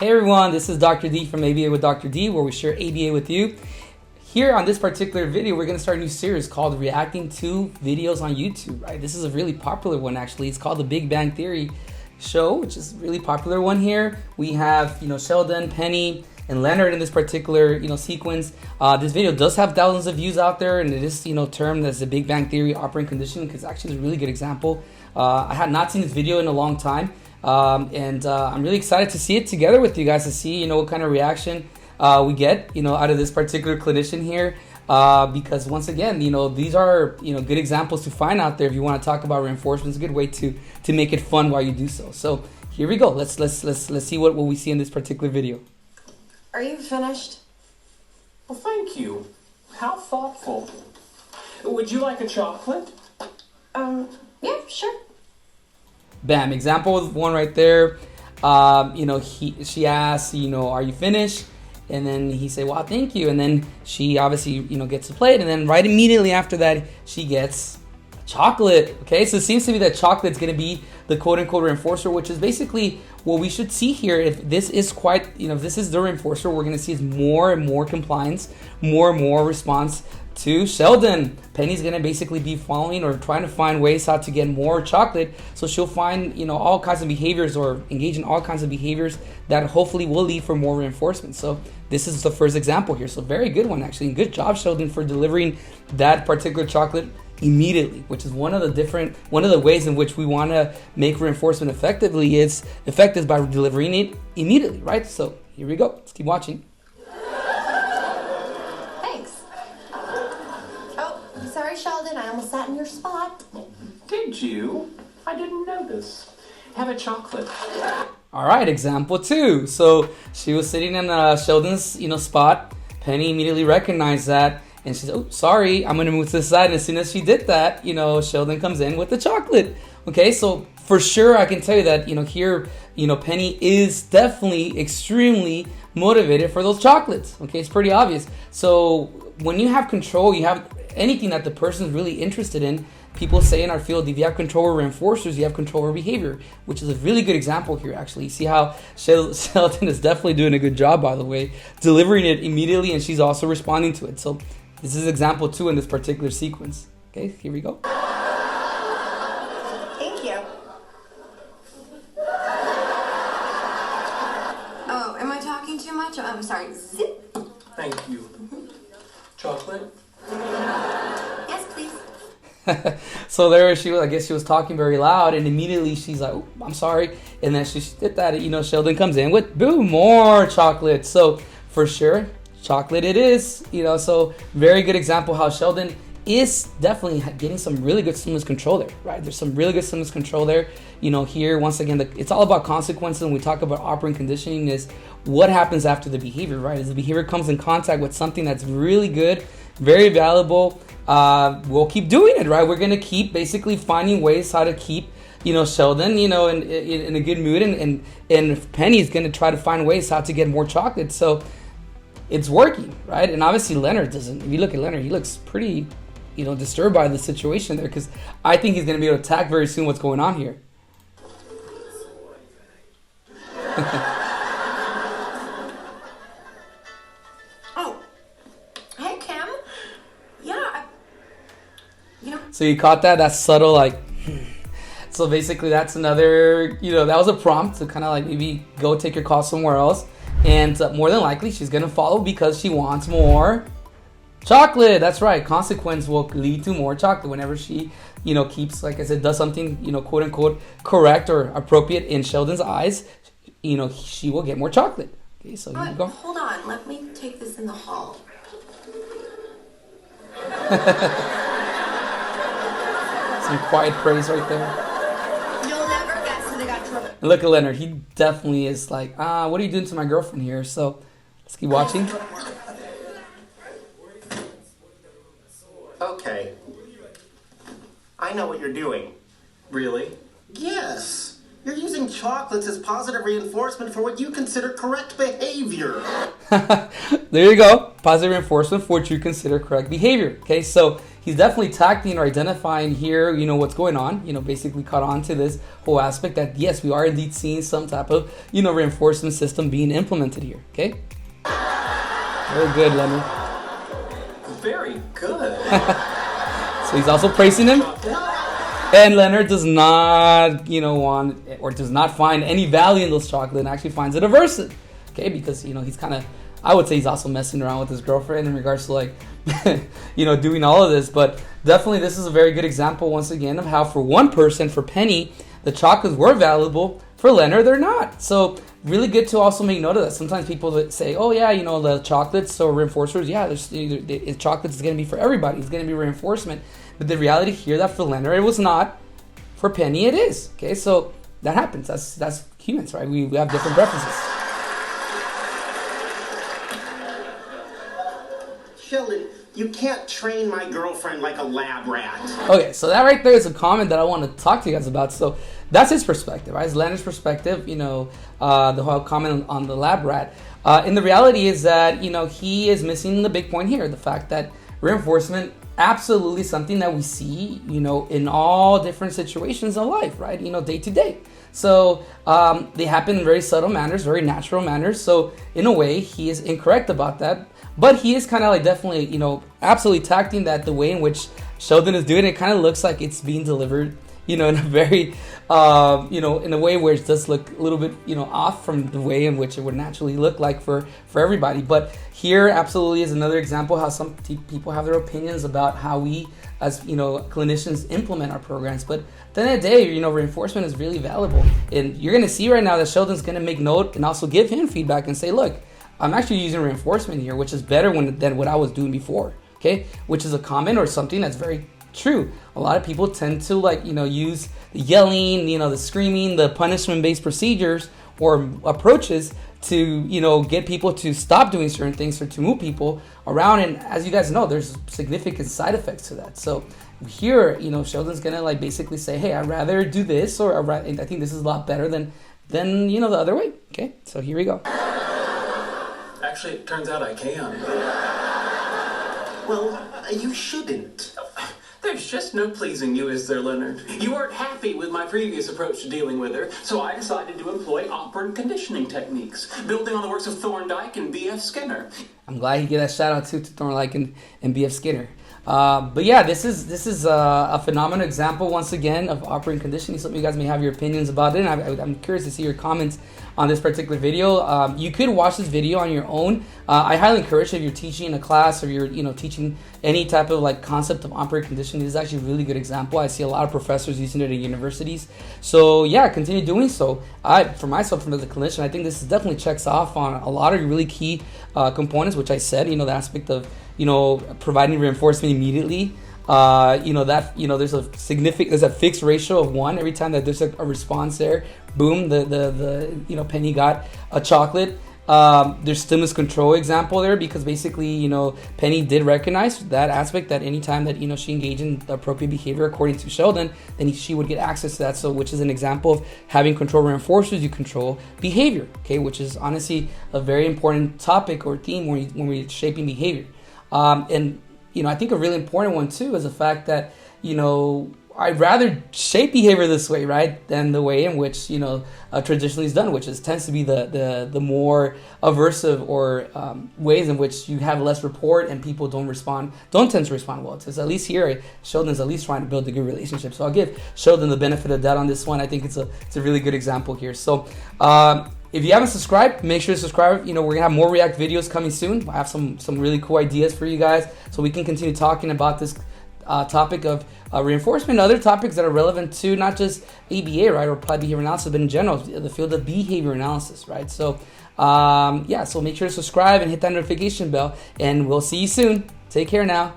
Hey everyone, this is Dr. D from ABA with Dr. D, where we share ABA with you. Here on this particular video, we're going to start a new series called Reacting to Videos on YouTube, right? This is a really popular one, actually. It's called The Big Bang Theory Show, which is a really popular one here. We have, Sheldon, Penny, and Leonard in this particular, sequence. This video does have thousands of views out there, and it is, termed as the Big Bang Theory operant conditioning, because actually it's a really good example. I had not seen this video in a long time. I'm really excited to see it together with you guys to see, what kind of reaction we get, out of this particular clinician here. Because once again, these are, good examples to find out there if you want to talk about reinforcement. It's a good way to make it fun while you do so. So here we go. Let's see what we see in this particular video. Are you finished? Well, thank you. How thoughtful. Would you like a chocolate? Yeah, sure. Bam, example one right there. She asks, are you finished? And then he say, well, thank you. And then she obviously, gets to play it. And then right immediately after that, she gets chocolate. Okay, so it seems to be that chocolate's going to be the quote unquote reinforcer, which is basically what we should see here. If this is if this is the reinforcer, we're going to see is more and more compliance, more and more response to Sheldon. Penny's gonna basically be following or trying to find ways how to get more chocolate, so she'll find all kinds of behaviors or engage in all kinds of behaviors that hopefully will lead for more reinforcement. So this is the first example here. So very good one actually, and good job Sheldon for delivering that particular chocolate immediately, which is one of the ways in which we want to make reinforcement effective by delivering it immediately, right? So here we go. Let's keep watching. Sorry, Sheldon, I almost sat in your spot. Did you? I didn't notice. Have a chocolate. All right, example two. So she was sitting in Sheldon's, spot. Penny immediately recognized that, and she said, "Oh, sorry, I'm gonna move to the side." And as soon as she did that, Sheldon comes in with the chocolate. Okay, so for sure, I can tell you that, here, Penny is definitely extremely motivated for those chocolates. Okay, it's pretty obvious. So when you have control, you have anything that the person is really interested in. People say in our field, if you have control over reinforcers, you have control over behavior, which is a really good example here, actually. You see how Sheldon is definitely doing a good job, by the way, delivering it immediately, and she's also responding to it. So this is example two in this particular sequence. Okay, here we go. Thank you. Oh, am I talking too much? I'm sorry. Zip. Thank you. Chocolate? Yes, please. So there she was. I guess she was talking very loud, and immediately she's like, "Oh, I'm sorry." And then she did that. Sheldon comes in with boom, more chocolate. So for sure, chocolate it is. So very good example how Sheldon is definitely getting some really good stimulus control there, right? There's some really good stimulus control there. Here once again, it's all about consequences. When we talk about operant conditioning, is what happens after the behavior, right? As the behavior comes in contact with something that's really good, very valuable, we'll keep doing it, right? We're gonna keep basically finding ways how to keep, Sheldon, in a good mood, and Penny's gonna try to find ways how to get more chocolate. So it's working, right? And obviously Leonard doesn't. If you look at Leonard, he looks pretty, disturbed by the situation there, because I think he's gonna be able to attack very soon what's going on here. So you caught that? That's subtle, like. So basically, that's another. That was a prompt to kind of like maybe go take your call somewhere else, and more than likely she's gonna follow because she wants more chocolate. That's right. Consequence will lead to more chocolate whenever she, keeps, like I said, does something, quote unquote, correct or appropriate in Sheldon's eyes. She will get more chocolate. Okay, so you go. Hold on. Let me take this in the hall. Some quiet praise right there. You'll never guess who they got trouble. And look at Leonard. He definitely is like, what are you doing to my girlfriend here? So let's keep watching. Okay. I know what you're doing. Really? Yes. You're using chocolates as positive reinforcement for what you consider correct behavior. There you go. Positive reinforcement for what you consider correct behavior. Okay, so he's definitely tackling or identifying here, what's going on, basically caught on to this whole aspect that, yes, we are indeed seeing some type of, reinforcement system being implemented here. Okay. Very good, Leonard. Very good. So he's also praising him. And Leonard does not, want or does not find any value in those chocolate and actually finds it aversive. Okay, because, he's kind of, I would say he's also messing around with his girlfriend in regards to like, doing all of this. But definitely this is a very good example, once again, of how for one person, for Penny, the chocolates were valuable. For Leonard, they're not. So really good to also make note of that. Sometimes people that say, oh yeah, the chocolates or reinforcers, yeah, chocolates is going to be for everybody. It's going to be reinforcement. But the reality here that for Leonard it was not. For Penny it is. Okay, so that happens. That's humans, right? We have different preferences. Sheldon, you can't train my girlfriend like a lab rat. Okay, so that right there is a comment that I want to talk to you guys about. So that's his perspective, right? It's Leonard's perspective, the whole comment on the lab rat. And the reality is that, he is missing the big point here. The fact that reinforcement, absolutely something that we see, in all different situations of life, right? Day to day. So they happen in very subtle manners, very natural manners. So in a way, he is incorrect about that. But he is kind of like definitely, absolutely tackling that the way in which Sheldon is doing it kind of looks like it's being delivered, in a very, in a way where it does look a little bit, off from the way in which it would naturally look like for everybody. But here absolutely is another example how some people have their opinions about how we as, clinicians implement our programs. But at the end of the day, reinforcement is really valuable. And you're going to see right now that Sheldon's going to make note and also give him feedback and say, look, I'm actually using reinforcement here, which is better than what I was doing before. Okay, which is a comment or something that's very true. A lot of people tend to use the yelling, the screaming, the punishment-based procedures or approaches to get people to stop doing certain things or to move people around. And as you guys know, there's significant side effects to that. So here, Sheldon's gonna basically say, hey, I'd rather do this, or I think this is a lot better than the other way. Okay, so here we go. Actually, it turns out I can. Well, you shouldn't. There's just no pleasing you, is there, Leonard? You weren't happy with my previous approach to dealing with her, so I decided to employ operant conditioning techniques, building on the works of Thorndike and B.F. Skinner. I'm glad you gave that shout out to Thorndike and B.F. Skinner. But yeah, this is a phenomenal example once again of operant conditioning. Some of you guys may have your opinions about it, and I'm curious to see your comments on this particular video. You could watch this video on your own. I highly encourage if you're teaching a class or you're teaching any type of concept of operant conditioning. This is actually a really good example. I see a lot of professors using it at universities. So yeah, continue doing so. For myself, as a clinician, I think this definitely checks off on a lot of really key components, which I said, the aspect of providing reinforcement immediately. There's a fixed ratio of 1 every time that there's a response there. Boom, the Penny got a chocolate. There's stimulus control example there because basically, Penny did recognize that aspect that anytime that, she engaged in the appropriate behavior according to Sheldon, then she would get access to that. So, which is an example of having control reinforcers, you control behavior, okay, which is honestly a very important topic or theme when we're shaping behavior. And I think a really important one too is the fact that, I'd rather shape behavior this way, right, than the way in which, traditionally is done, which tends to be the more aversive or ways in which you have less rapport and people don't tend to respond well to. So at least here, Sheldon's at least trying to build a good relationship. So I'll give Sheldon the benefit of that on this one. I think it's a really good example here. So, if you haven't subscribed, make sure to subscribe. We're going to have more React videos coming soon. I have some really cool ideas for you guys so we can continue talking about this topic of reinforcement and other topics that are relevant to not just ABA, right, or applied behavior analysis, but in general, the field of behavior analysis, right? So, so make sure to subscribe and hit that notification bell, and we'll see you soon. Take care now.